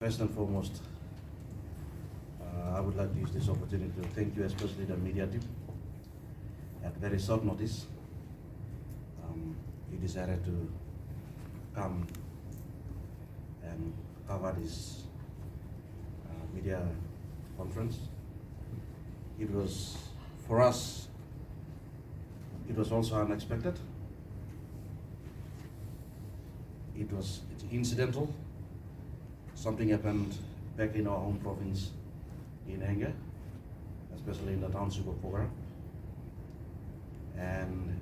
First and foremost, I would like to use this opportunity to thank you, especially the media team. At very short notice, you decided to come and cover this media conference. It was, for us, it was also unexpected. It's incidental. Something happened back in our home province in Engan, especially in the township of Pogera. And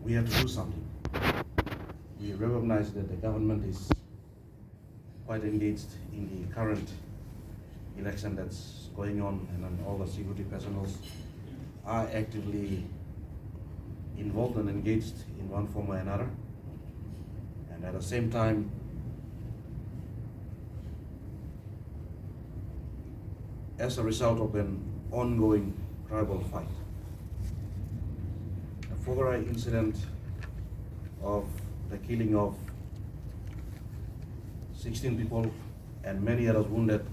we had to do something. We recognize that the government is quite engaged in the current election that's going on, and then all the security personnel are actively involved and engaged in one form or another. And at the same time, as a result of an ongoing tribal fight, the Pogera incident of the killing of 16 people and many others wounded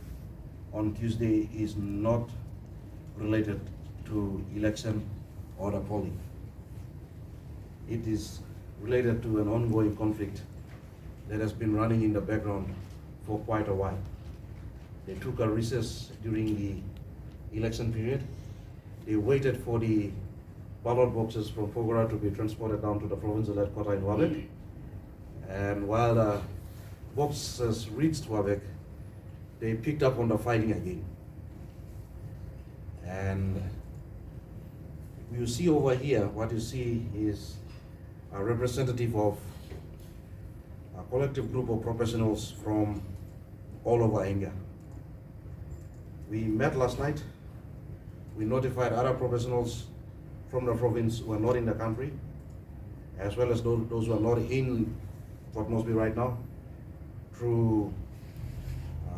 on Tuesday is not related to election or the polling. It is related to an ongoing conflict that has been running in the background for quite a while. They took a recess during the election period. They waited for the ballot boxes from Pogera to be transported down to the provincial headquarters in Wabek. And while the boxes reached Wabek, they picked up on the fighting again. And you see over here, what you see is a representative of a collective group of professionals from all over Engan. We met last night. We notified other professionals from the province who are not in the country, as well as those who are not in Port Moresby right now, through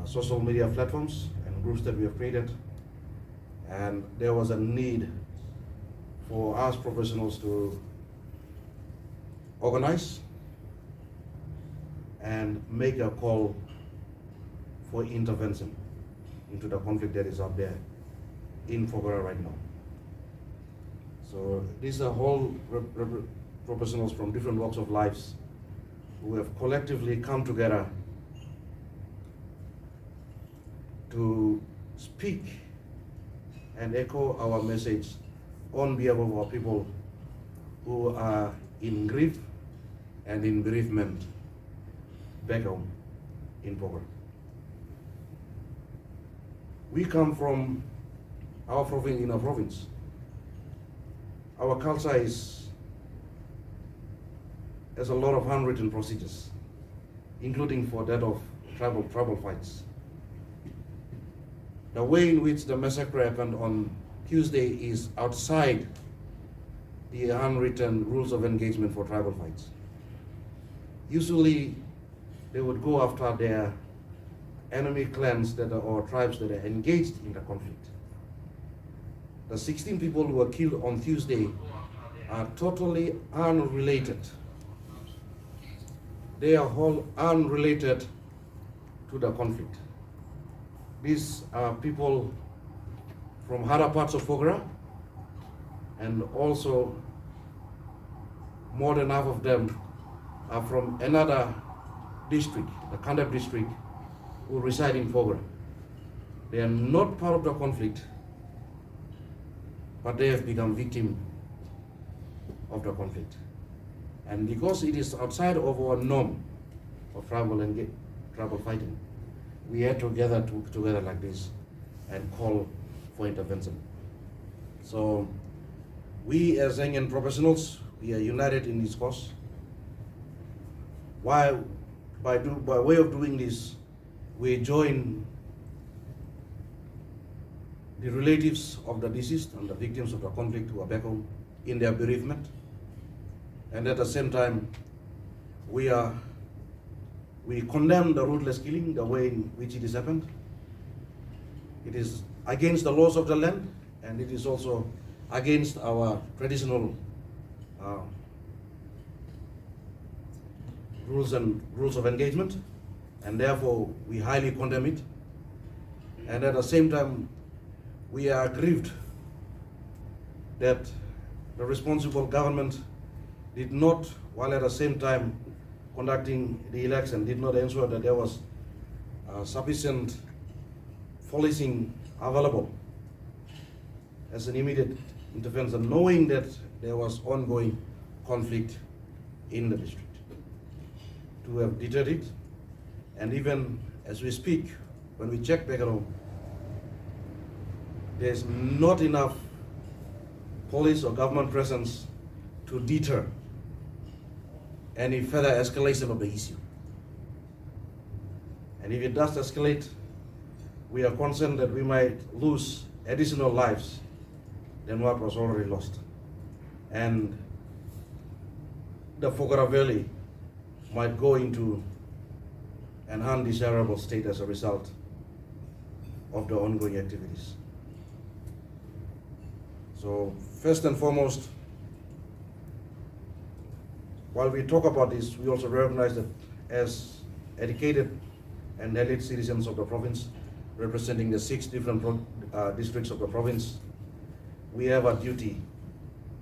social media platforms and groups that we have created. And there was a need for us professionals to organize and make a call for intervention into the conflict that is out there in Pogera right now. So these are whole professionals from different walks of lives who have collectively come together to speak and echo our message on behalf of our people who are in grief and in bereavement back home in Pogera. We come from our province, in our province. Our culture has a lot of handwritten procedures, including for that of tribal fights. The way in which the massacre happened on Tuesday is outside the handwritten rules of engagement for tribal fights. Usually, they would go after their enemy clans or tribes that are engaged in the conflict. The 16 people who were killed on Tuesday are totally unrelated. They are all unrelated to the conflict. These are people from other parts of Pogera, and also more than half of them are from another district, the Kandap district, who reside in Pogera. They are not part of the conflict, but they have become victims of the conflict. And because it is outside of our norm of tribal fighting, we had to gather together like this and call for intervention. So we as Engan professionals, we are united in this cause. By way of doing this, we join the relatives of the deceased and the victims of the conflict who are back home in their bereavement. And at the same time, we condemn the ruthless killing, the way in which it has happened. It is against the laws of the land, and it is also against our traditional rules of engagement. and therefore we highly condemn it. And at the same time, we are aggrieved that the responsible government did not, while at the same time conducting the election, did not ensure that there was sufficient policing available as an immediate intervention, knowing that there was ongoing conflict in the district. To have deterred it, and even as we speak, when we check back at home, there's not enough police or government presence to deter any further escalation of the issue. And if it does escalate, we are concerned that we might lose additional lives than what was already lost. And the Pogera Valley might go into an undesirable state as a result of the ongoing activities. So first and foremost, while we talk about this, we also recognize that as educated and elite citizens of the province, representing the 6 different districts of the province, we have a duty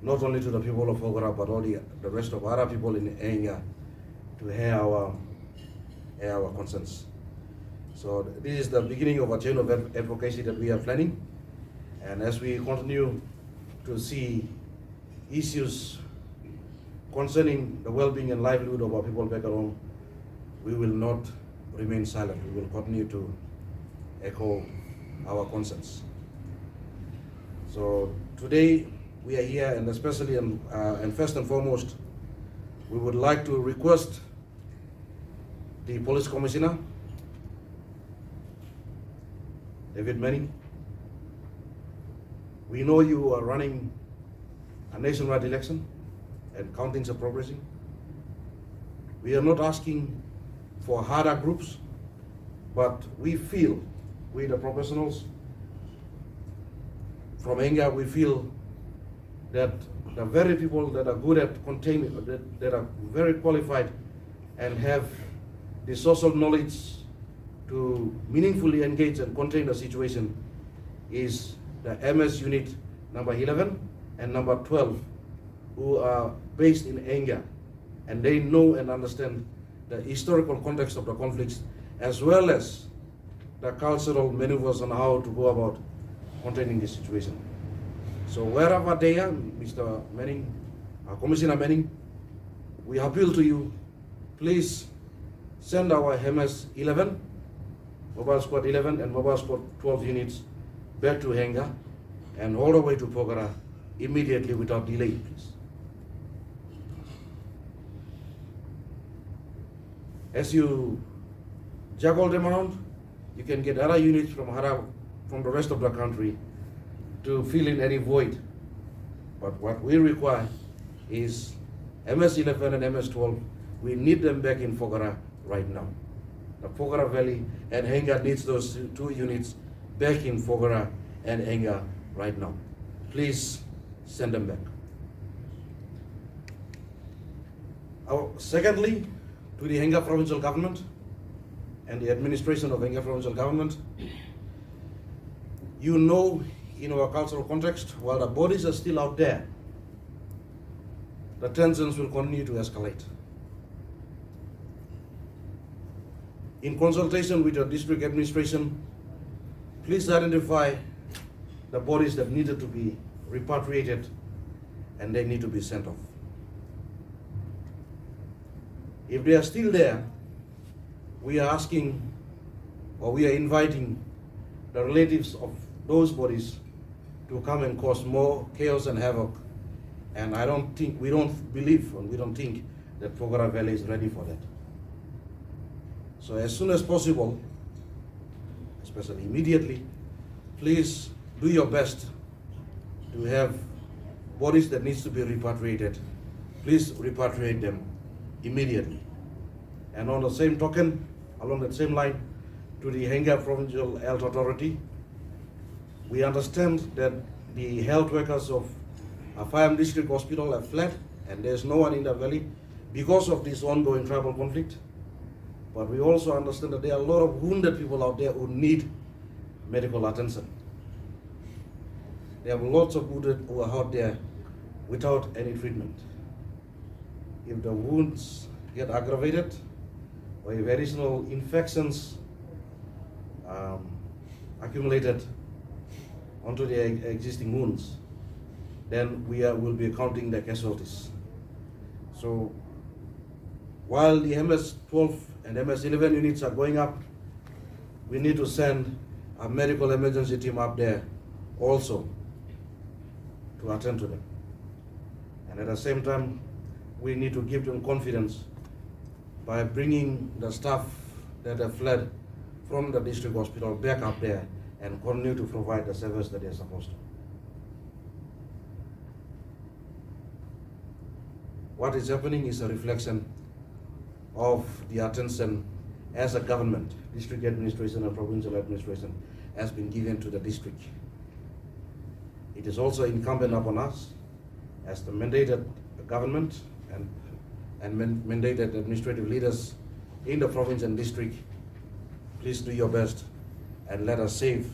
not only to the people of Pogera, but all the rest of other people in Engan to hear our concerns. So this is the beginning of a chain of advocacy that we are planning. And as we continue to see issues concerning the well-being and livelihood of our people back at home, we will not remain silent. We will continue to echo our concerns. So today we are here, and especially and first and foremost, we would like to request the Police Commissioner, David Manning. We know you are running a nationwide election and countings are progressing. We are not asking for harder groups, but we feel, we the professionals from Engan, we feel that the very people that are good at containing, that are very qualified and have the social knowledge to meaningfully engage and contain the situation is the MS unit number 11 and number 12, who are based in Engan, and they know and understand the historical context of the conflicts, as well as the cultural maneuvers on how to go about containing this situation. So wherever they are, Mr. Manning, Commissioner Manning, we appeal to you, please send our MS 11, Mobile Squad 11 and Mobile Squad 12 units back to Engan and all the way to Pogera immediately without delay, please. As you juggle them around, you can get other units from the rest of the country to fill in any void. But what we require is MS-11 and MS-12. We need them back in Pogera right now. The Pogera Valley and Engan needs those 2 units back in Pogera and Engan right now. Please send them back. Secondly, to the Engan provincial government and the administration of Engan provincial government, you know, in our cultural context, while the bodies are still out there, the tensions will continue to escalate. In consultation with your district administration, please identify the bodies that needed to be repatriated and they need to be sent off. If they are still there, we are asking, or we are inviting the relatives of those bodies to come and cause more chaos and havoc. And we don't believe and we don't think that Pogera Valley is ready for that. So as soon as possible, especially immediately, please do your best to have bodies that needs to be repatriated. Please repatriate them immediately. And on the same token, along that same line, to the Engan Provincial Health Authority, we understand that the health workers of Afayam District Hospital have fled and there's no one in the valley because of this ongoing tribal conflict. But we also understand that there are a lot of wounded people out there who need medical attention. There are lots of wounded who are out there without any treatment. If the wounds get aggravated, or if additional infections accumulated onto the existing wounds, then we will be counting the casualties. So while the MS-12 and MS-11 units are going up, we need to send a medical emergency team up there also to attend to them. And at the same time, we need to give them confidence by bringing the staff that have fled from the district hospital back up there and continue to provide the service that they're supposed to. What is happening is a reflection of the attention as a government, district administration and provincial administration has been given to the district. It is also incumbent upon us as the mandated government and mandated administrative leaders in the province and district. Please do your best and let us save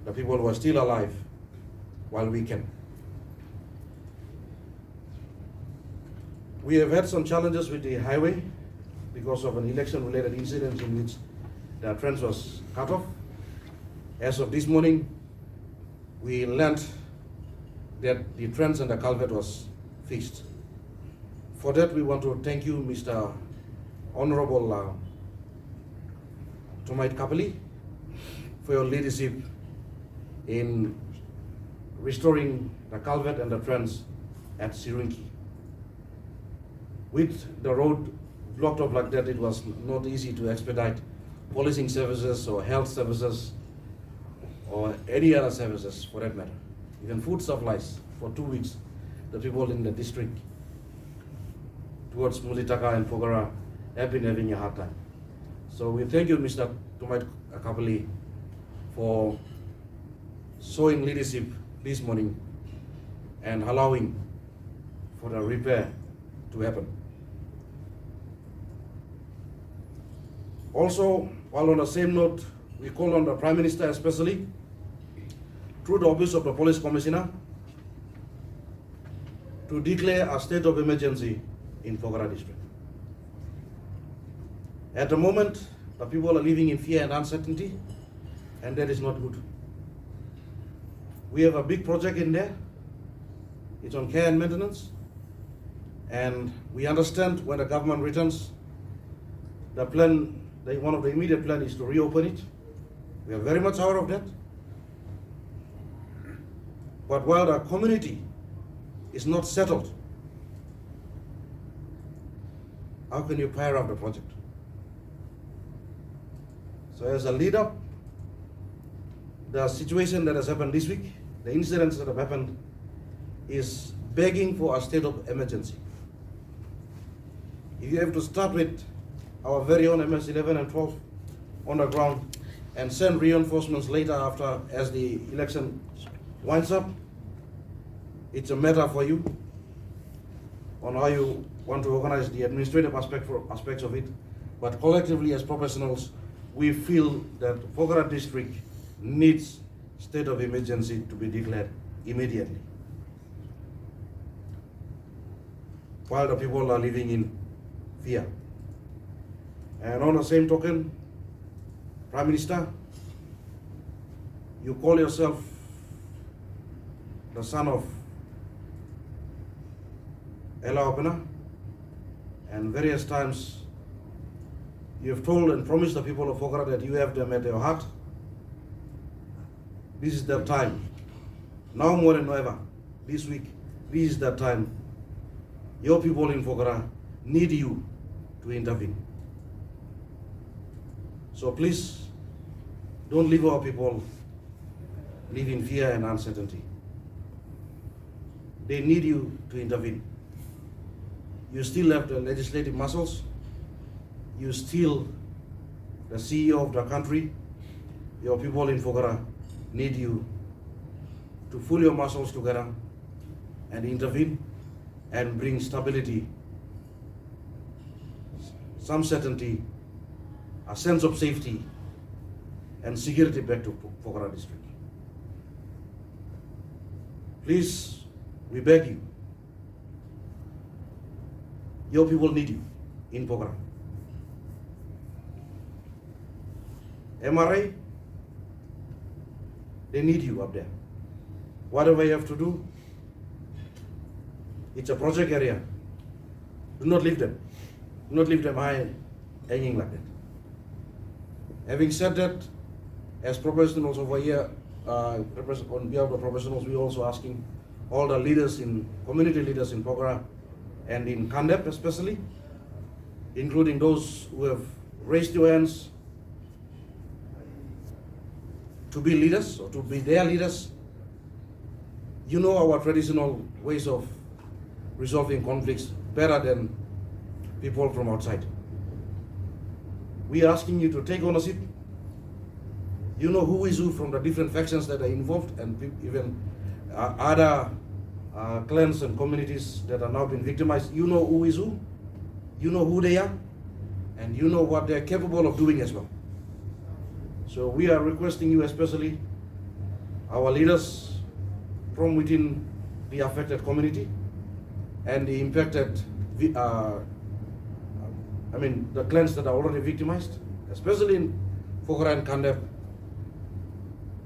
the people who are still alive while we can. We have had some challenges with the highway because of an election-related incident in which the trench was cut off. As of this morning, we learned that the trench and the culvert was fixed. For that, we want to thank you, Mr. Honorable Tomait Kapali, for your leadership in restoring the culvert and the trench at Sirinki. With the road blocked up like that, it was not easy to expedite policing services or health services or any other services for that matter. Even food supplies for 2 weeks, the people in the district towards Mulitaka and Pogera have been having a hard time. So we thank you, Mr. Tomait Kapali, for showing leadership this morning and allowing for the repair to happen. Also, while on the same note, we call on the Prime Minister especially, through the Office of the Police Commissioner, to declare a state of emergency in Pogera district. At the moment, the people are living in fear and uncertainty, and that is not good. We have a big project in there. It's on care and maintenance, and we understand when the government returns, the plan, one of the immediate plan is to reopen it. We are very much aware of that. But while the community is not settled, how can you fire up the project? So as a leader, the situation that has happened this week, the incidents that have happened, is begging for a state of emergency. If you have to start with our very own MS-11 and 12 on the ground and send reinforcements later after as the election winds up, it's a matter for you on how you want to organize the administrative aspects of it. But collectively as professionals, we feel that Pogera district needs state of emergency to be declared immediately, while the people are living in fear. And on the same token, Prime Minister, you call yourself the son of Ella Opena, and various times you have told and promised the people of Pogera that you have them at your heart. This is the time, now more than ever, this week, this is the time. Your people in Pogera need you to intervene. So please, don't leave our people live in fear and uncertainty. They need you to intervene. You still have the legislative muscles. You still the CEO of the country. Your people in Pogera need you to pull your muscles together and intervene and bring stability some certainty, a sense of safety and security back to Pogera district. Please, we beg you. Your people need you in Pogera. MRA, they need you up there. Whatever you have to do, it's a project area. Do not leave them. Do not leave them hanging like that. Having said that, as professionals over here, on behalf of the professionals, we're also asking all the leaders community leaders in Pogera and in Kandep especially, including those who have raised your hands to be leaders or to be their leaders. You know our traditional ways of resolving conflicts better than people from outside. We are asking you to take ownership. You know who is who from the different factions that are involved, and even other clans and communities that are now being victimized. You know who is who, you know who they are, and you know what they're capable of doing as well. So we are requesting you, especially our leaders from within the affected community and the impacted, the clans that are already victimized, especially in Pogera and Kandep.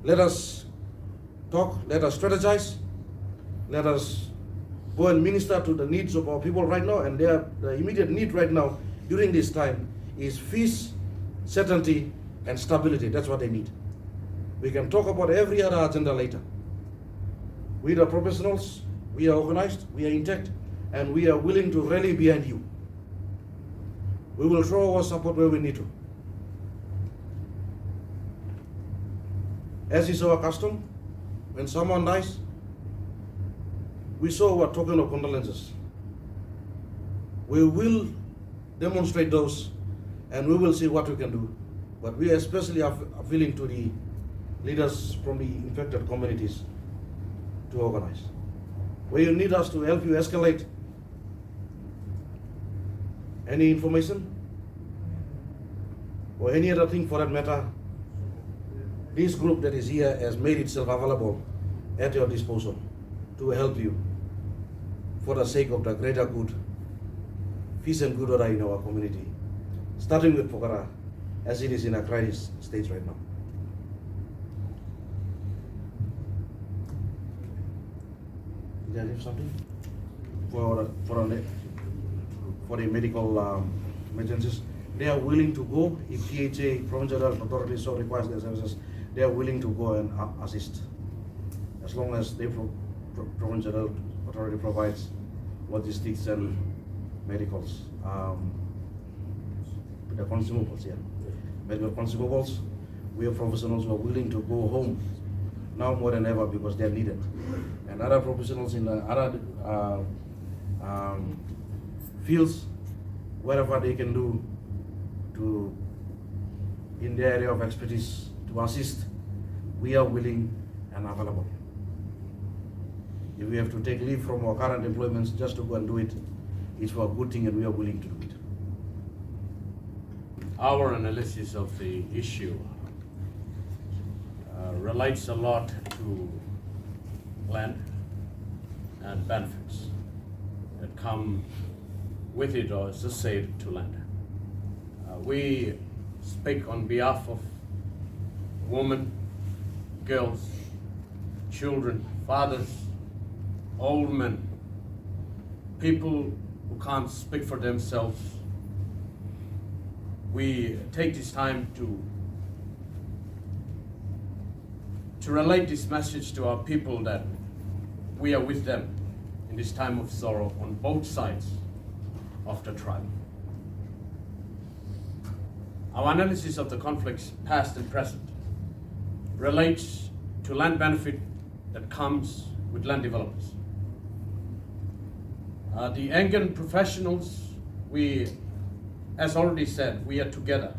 Let us talk, let us strategize, let us go and minister to the needs of our people right now, and the immediate need right now during this time is peace, certainty, and stability. That's what they need. We can talk about every other agenda later. We the professionals, we are organized, we are intact, and we are willing to rally behind you. We will throw our support where we need to. As is our custom, when someone dies, we show our token of condolences. We will demonstrate those, and we will see what we can do. But we especially are appealing to the leaders from the infected communities to organize. Where you need us to help you escalate any information or any other thing for that matter, this group that is here has made itself available at your disposal to help you for the sake of the greater good, peace and good order in our community, starting with Pogera as it is in a crisis stage right now. Did I leave something? For the medical emergencies, they are willing to go if PHA, Provincial Health Authority, so requires their services. They are willing to go and assist, as long as the Provincial Health Authority provides logistics and medicals, the consumables, medical consumables. We have professionals who are willing to go home now more than ever because they are needed, and other professionals in the other fields, wherever they can do to in their area of expertise to assist, we are willing and available. If we have to take leave from our current employments just to go and do it, it's for a good thing, and we are willing to do it. Our analysis of the issue relates a lot to land and benefits that come with it or associated to land. We speak on behalf of women, girls, children, fathers, old men, people who can't speak for themselves. We take this time to relate this message to our people that we are with them in this time of sorrow on both sides of the trial. Our analysis of the conflicts, past and present, relates to land benefit that comes with land developers. The Engan professionals, as already said, we are together.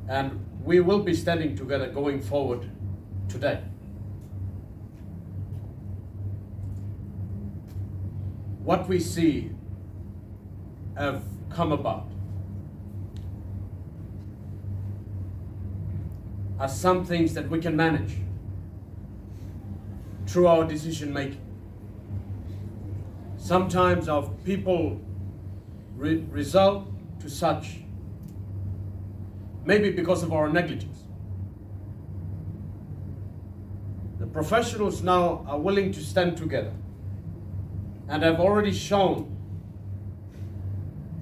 And we will be standing together going forward today. What we see have come about are some things that we can manage through our decision making. Sometimes our people result to such, maybe because of our negligence. The professionals now are willing to stand together and have already shown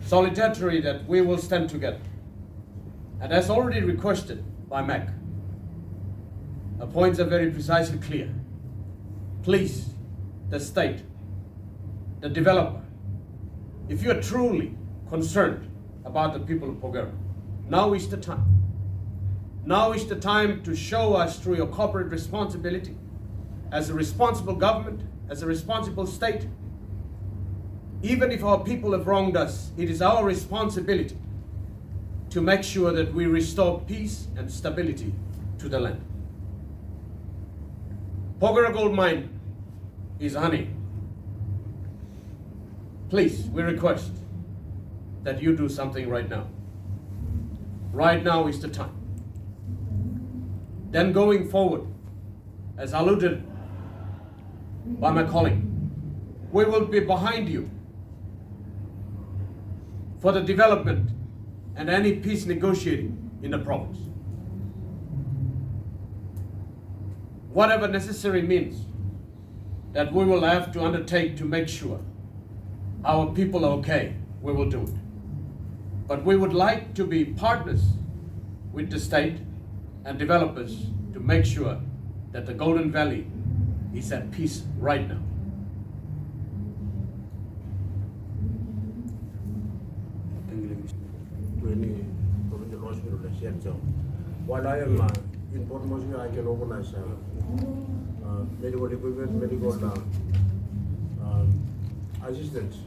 solidarity that we will stand together. And as already requested by MEC, the points are very precisely clear. Please, the state, the developer, if you are truly concerned about the people of Pogera, now is the time. Now is the time to show us through your corporate responsibility as a responsible government, as a responsible state. Even if our people have wronged us, it is our responsibility to make sure that we restore peace and stability to the land. Pogera gold mine is honey. Please, we request that you do something right now. Right now is the time. Then going forward, as alluded by my colleague, we will be behind you for the development and any peace negotiating in the province. Whatever necessary means that we will have to undertake to make sure our people are okay, we will do it. But we would like to be partners with the state and developers to make sure that the Golden Valley is at peace right now. To any provincial hospital that she had. So while I am in Port Moresby, I can organize medical equipment, medical assistance.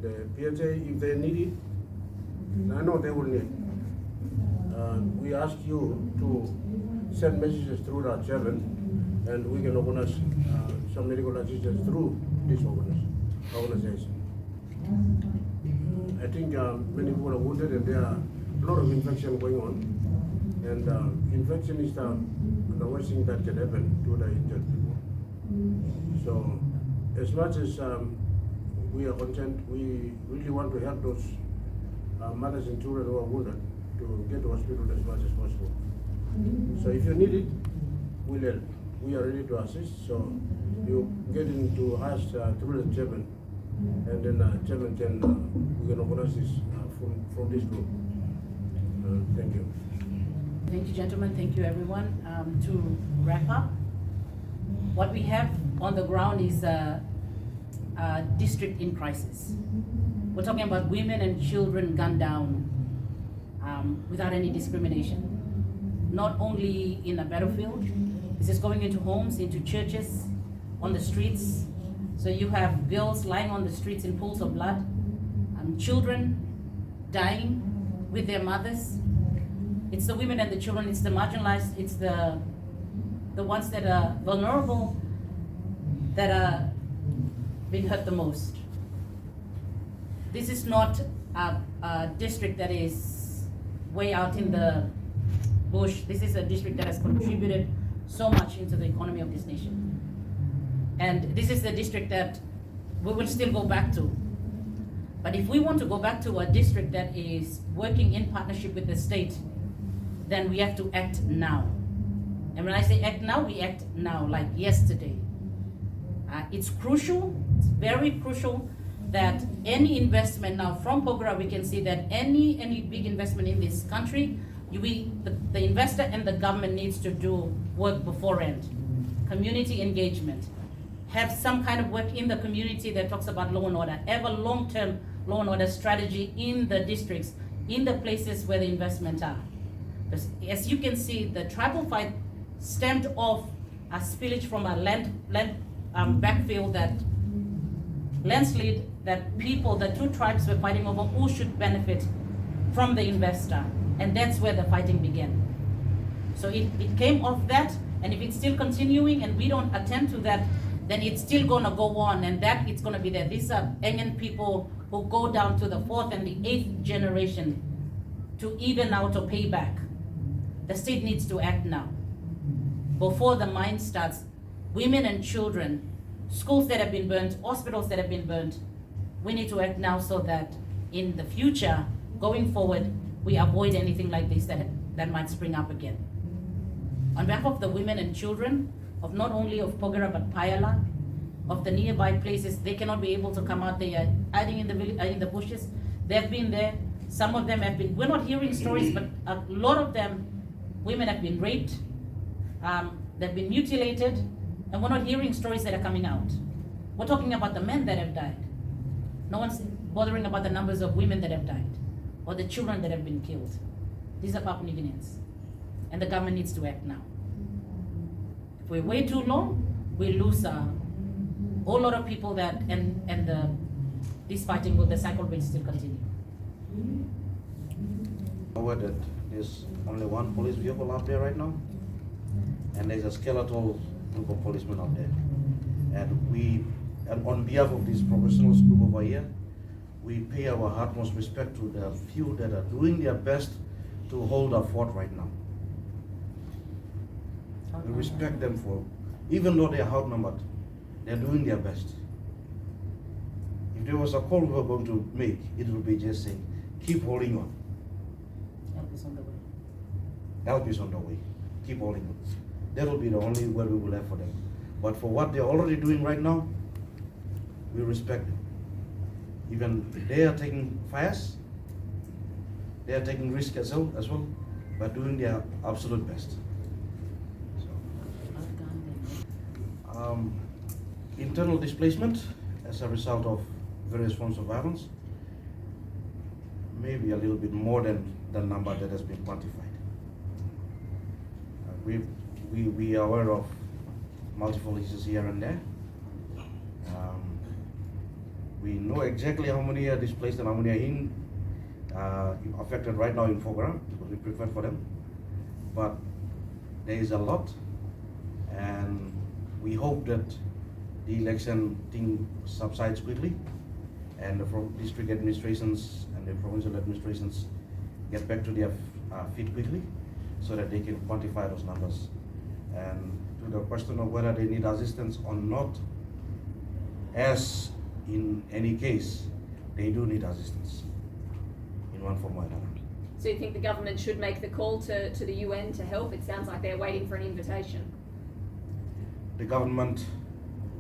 The PHA, if they need it, I know they will need. We ask you to send messages through our chairman, and we can organize some medical assistance through this organization. I think many people are wounded, and there are a lot of infection going on. And infection is the worst thing that can happen to the injured people. So, as much as we are concerned, we really want to help those mothers and children who are wounded to get to hospital as much as possible. So, if you need it, we'll help. We are ready to assist. So, you get into us through the chairman, and then chairman can we can organize this from this group. Thank you. Thank you, gentlemen. Thank you, everyone. To wrap up, what we have on the ground is a district in crisis. We're talking about women and children gunned down without any discrimination. Not only in a battlefield, this is going into homes, into churches, on the streets. So you have girls lying on the streets in pools of blood, children dying with their mothers. It's the women and the children, it's the marginalized, it's the ones that are vulnerable that are being hurt the most. This is not a district that is way out in the bush. This is a district that has contributed so much into the economy of this nation. And this is the district that we will still go back to. But if we want to go back to a district that is working in partnership with the state, then we have to act now. And when I say act now, we act now, like yesterday. It's crucial, it's very crucial that any investment now from Pogera, we can see that any big investment in this country, the investor and the government needs to do work beforehand. Community engagement. Have some kind of work in the community that talks about law and order. Have a long-term law and order strategy in the districts, in the places where the investments are. As you can see, the tribal fight stemmed off a spillage from a land backfield, that landslide that people, the two tribes were fighting over who should benefit from the investor. And that's where the fighting began. So it came off that, and if it's still continuing and we don't attend to that, then it's still gonna go on, and that it's gonna be there. These are Engan people who go down to the 4th and the 8th generation to even out or pay back. The state needs to act now. Before the mine starts, women and children, schools that have been burnt, hospitals that have been burnt, we need to act now so that in the future, going forward, we avoid anything like this that might spring up again. On behalf of the women and children, of not only of Pogera but Payala, of the nearby places, they cannot be able to come out. They are hiding in the bushes. They've been there. Some of them have been, we're not hearing stories, but a lot of them, women have been raped, they've been mutilated, and we're not hearing stories that are coming out. We're talking about the men that have died. No one's bothering about the numbers of women that have died, or the children that have been killed. These are Papua New Guineans, and the government needs to act now. If we wait too long, we lose a whole lot of people that, this fighting the cycle will still continue. Aware that there's only one police vehicle out there right now, and there's a skeletal group of policemen out there. And on behalf of this professionals group over here, we pay our utmost respect to the few that are doing their best to hold our fort right now. We respect them for, even though they are outnumbered, they're doing their best. If there was a call we were going to make, it would be just saying, keep holding on. Help is on the way. Help is on the way. Keep holding on. That will be the only word we will have for them. But for what they're already doing right now, we respect them. Even they are taking fires, they are taking risk as well, but doing their absolute best. So, internal displacement as a result of various forms of violence, maybe a little bit more than the number that has been quantified. We are aware of multiple issues here and there. We know exactly how many are displaced and how many are affected right now in Pogera, because we prepared for them. But there is a lot, and we hope that the election thing subsides quickly, and the district administrations and the provincial administrations get back to their feet quickly, so that they can quantify those numbers. And to the question of whether they need assistance or not, as in any case, they do need assistance in one form or another. So you think the government should make the call to the UN to help? It sounds like they're waiting for an invitation. The government,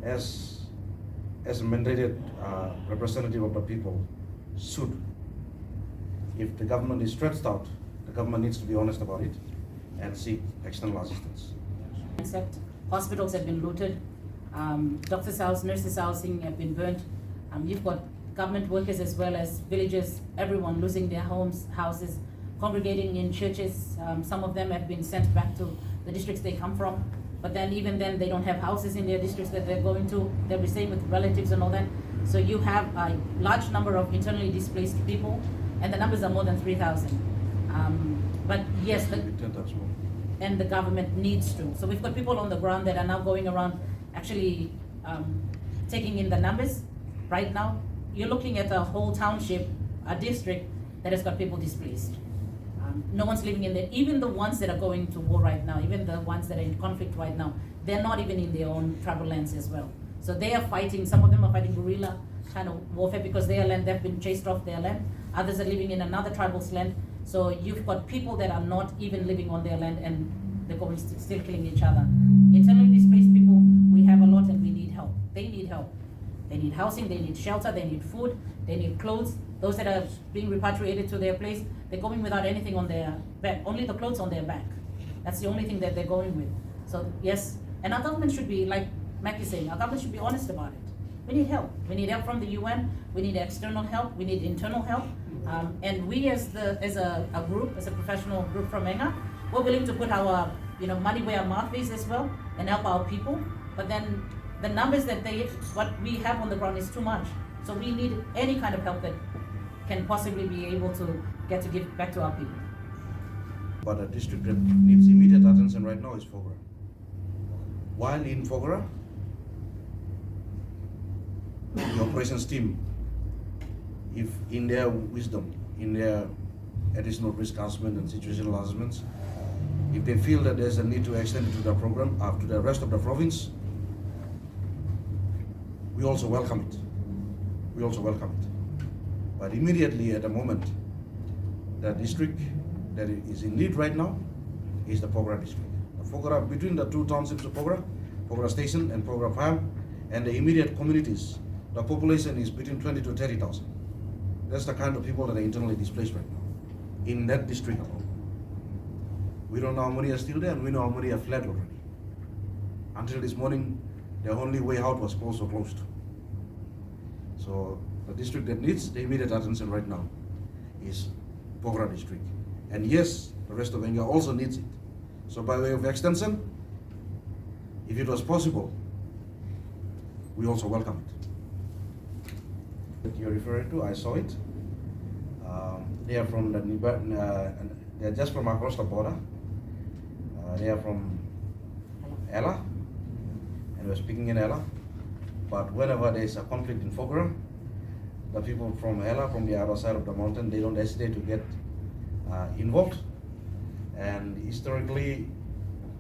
as a mandated representative of the people, should. If the government is stretched out, the government needs to be honest about it and seek external assistance. Except hospitals have been looted, doctors' house, nurses' housing have been burnt. You've got government workers as well as villagers, everyone losing their homes, houses, congregating in churches. Some of them have been sent back to the districts they come from, but then even then they don't have houses in their districts that they're going to. They'll be staying with relatives and all that. So you have a large number of internally displaced people, and the numbers are more than 3,000. But yes, and the government needs to. So we've got people on the ground that are now going around actually taking in the numbers. Right now, you're looking at a whole township, a district that has got people displaced. No one's living in there. Even the ones that are going to war right now, even the ones that are in conflict right now, they're not even in their own tribal lands as well. So they are fighting, some of them are fighting guerrilla kind of warfare because their land, they've been chased off their land. Others are living in another tribal's land. So you've got people that are not even living on their land and they're going still killing each other. Internally displaced people, we have a lot and we need help. They need help. They need housing, they need shelter, they need food, they need clothes. Those that are being repatriated to their place, they're going without anything on their back, only the clothes on their back. That's the only thing that they're going with. So yes, and our government should be, like Mac is saying, our government should be honest about it. We need help. We need help from the UN, we need external help, we need internal help. And we as a group, as a professional group from Engan, we're willing to put our money where our mouth is as well and help our people. But then the numbers that what we have on the ground is too much. So we need any kind of help that can possibly be able to give back to our people. But a district that needs immediate attention right now is Pogera. While in Pogera, the operations team if in their wisdom, in their additional risk assessment and situational assessments, if they feel that there's a need to extend it to the program, to the rest of the province, we also welcome it. We also welcome it. But immediately at the moment, the district that is in need right now is the Pogera district. The Pogera, between the two townships of Pogera Station and Pogera Farm, and the immediate communities, the population is between 20 to 30,000. That's the kind of people that are internally displaced right now, in that district alone. We don't know how many are still there, and we know how many are fled already. Until this morning, the only way out was also closed. So the district that needs the immediate attention right now is Pogera district. And yes, the rest of Engan also needs it. So by way of extension, if it was possible, we also welcome it. That you're referring to, I saw it. They are from they're just from across the border. They are from Ella, and we're speaking in Ella. But whenever there's a conflict in Pogera, the people from Ella, from the other side of the mountain, they don't hesitate to get involved. And historically,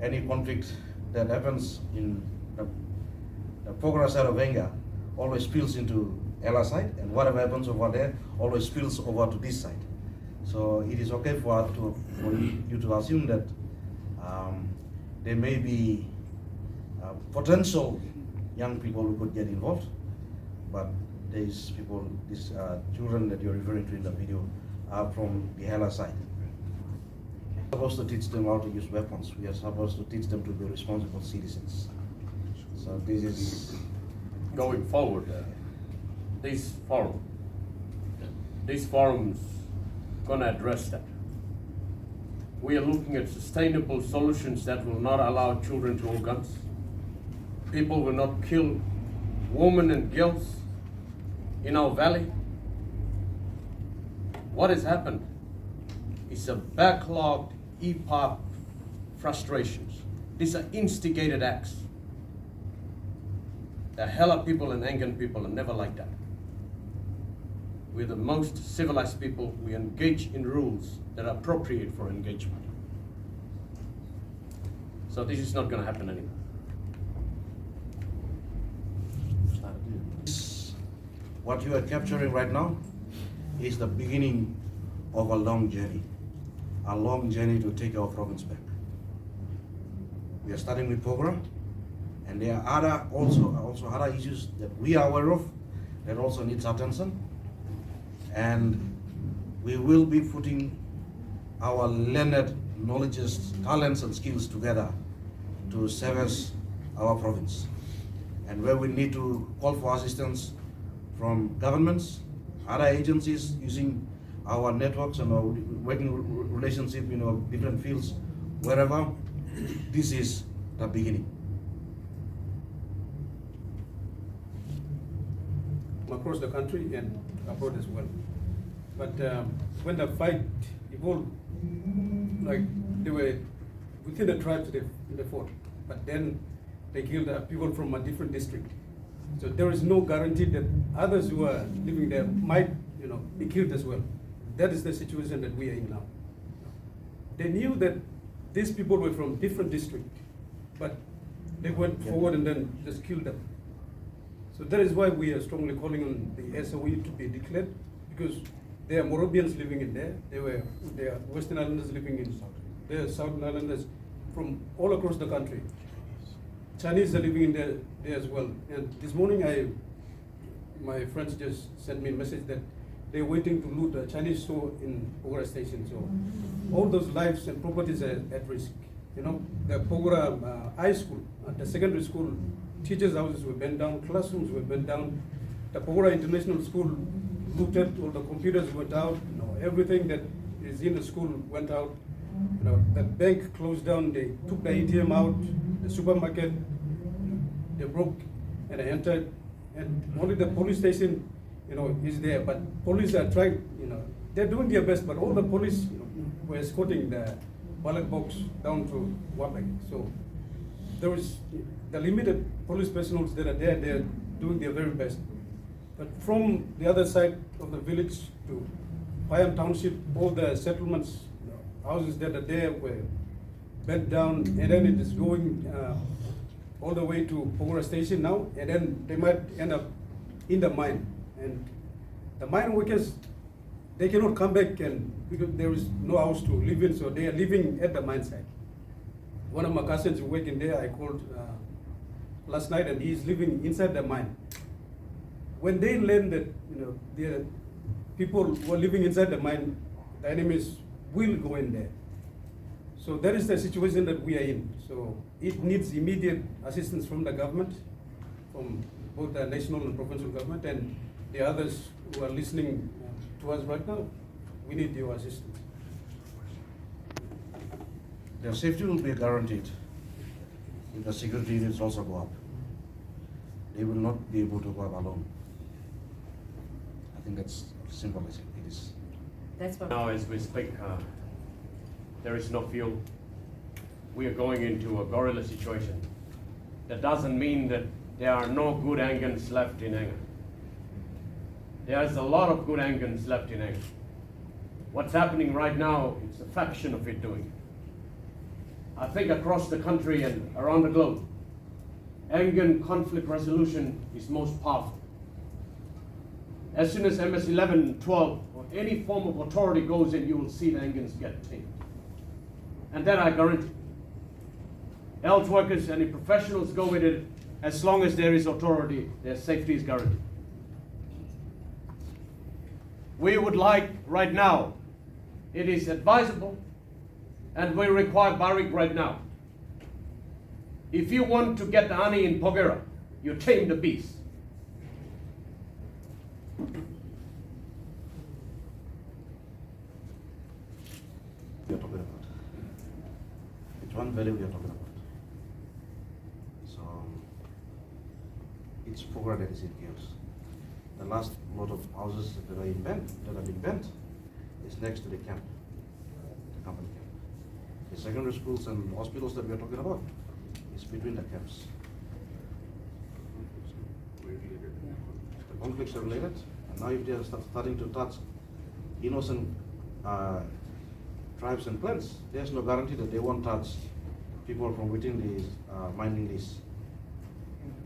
any conflict that happens in the Pogera side of Engan always spills into Ella side, and whatever happens over there always spills over to this side. So it is okay for you to assume that there may be potential young people who could get involved, but these people, these children that you're referring to in the video, are from the Ella side. We're supposed to teach them how to use weapons. We are supposed to teach them to be responsible citizens. So this is Going forward, these forums gonna address that. We are looking at sustainable solutions that will not allow children to hold guns. People will not kill women and girls in our valley. What has happened is a backlogged epoch frustrations. These are instigated acts. The Hela people and Engan people are never like that. We're the most civilized people. We engage in rules that are appropriate for engagement. So this is not going to happen anymore. what you are capturing right now is the beginning of a long journey to take our province back. We are starting with Pogera, and there are also other issues that we are aware of that also needs attention, and we will be putting our learned knowledges, talents and skills together to service our province. And where we need to call for assistance from governments, other agencies, using our networks and our working relationship in different fields, wherever, this is the beginning. Across the country and abroad as well. But when the fight evolved, like they were within the tribes they fought, but then they killed people from a different district. So there is no guarantee that others who are living there might, be killed as well. That is the situation that we are in now. They knew that these people were from different districts, but they went forward and then just killed them. So that is why we are strongly calling on the SOE to be declared, because there are Moravians living in there, there are Western Islanders living in, there are Southern Islanders from all across the country. Chinese are living in there as well. And this morning my friends just sent me a message that they're waiting to loot a Chinese store in Pogera station. So all those lives and properties are at risk. The Pogera high school, the secondary school, teachers' houses were burned down, classrooms were burned down. The Pogera International School looted, all the computers went out, everything that is in the school went out. The bank closed down, they took the ATM out, the supermarket, they broke and they entered, and only the police station, is there. But police are trying, they're doing their best, but all the police, were escorting the ballot box down to Wapek. So there is the limited police personnel that are there, they're doing their very best. But from the other side of the village to Payam Township, all the settlements, houses that are there were bent down, and then it is going all the way to Pogera station now, and then they might end up in the mine. And the mine workers, they cannot come back, and because there is no house to live in, so they are living at the mine site. One of my cousins working there, I called last night, and he is living inside the mine. When they learn that the people who are living inside the mine, the enemies will go in there. So that is the situation that we are in. So it needs immediate assistance from the government, from both the national and provincial government, and the others who are listening to us right now. We need your assistance. Their safety will be guaranteed if the security units also go up. They will not be able to go up alone. I think that's simple as it is. That's what. Now, as we speak, there is no fuel. We are going into a guerrilla situation. That doesn't mean that there are no good Engans left in Engan. There's a lot of good Engans left in Engan. What's happening right now, it's a fraction of it doing. I think across the country and around the globe, Engan conflict resolution is most powerful. As soon as MS-11, 12, or any form of authority goes in, you will see the Engans get tamed. And that I guarantee. Health workers and the professionals go with it. As long as there is authority, their safety is guaranteed. We would like right now, it is advisable, and we require Barrick right now. If you want to get the honey in Pogera, you tame the beast. We are talking about. Which one value we are talking about? So it's Pogera that is in chaos. The last lot of houses that are being bent is next to the camp, the company camp. The secondary schools and hospitals that we are talking about is between the camps. The conflicts are related, and now if they are starting to touch innocent tribes and clans, there's no guarantee that they won't touch people from within these mining lease.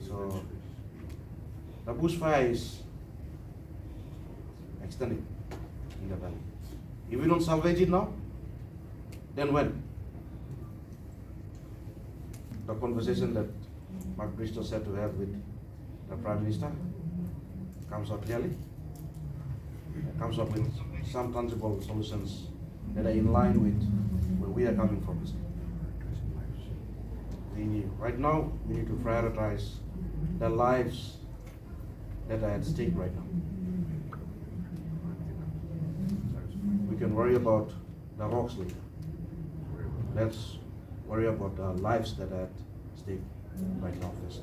So the bushfire is extending in the valley. If we don't salvage it now, then when? The conversation that Mark Bristow said to have with the Prime Minister comes out clearly. Comes up with some tangible solutions that are in line with where we are coming from. Right now, we need to prioritize the lives that are at stake right now. We can worry about the rocks later. Let's worry about the lives that are at stake right now first.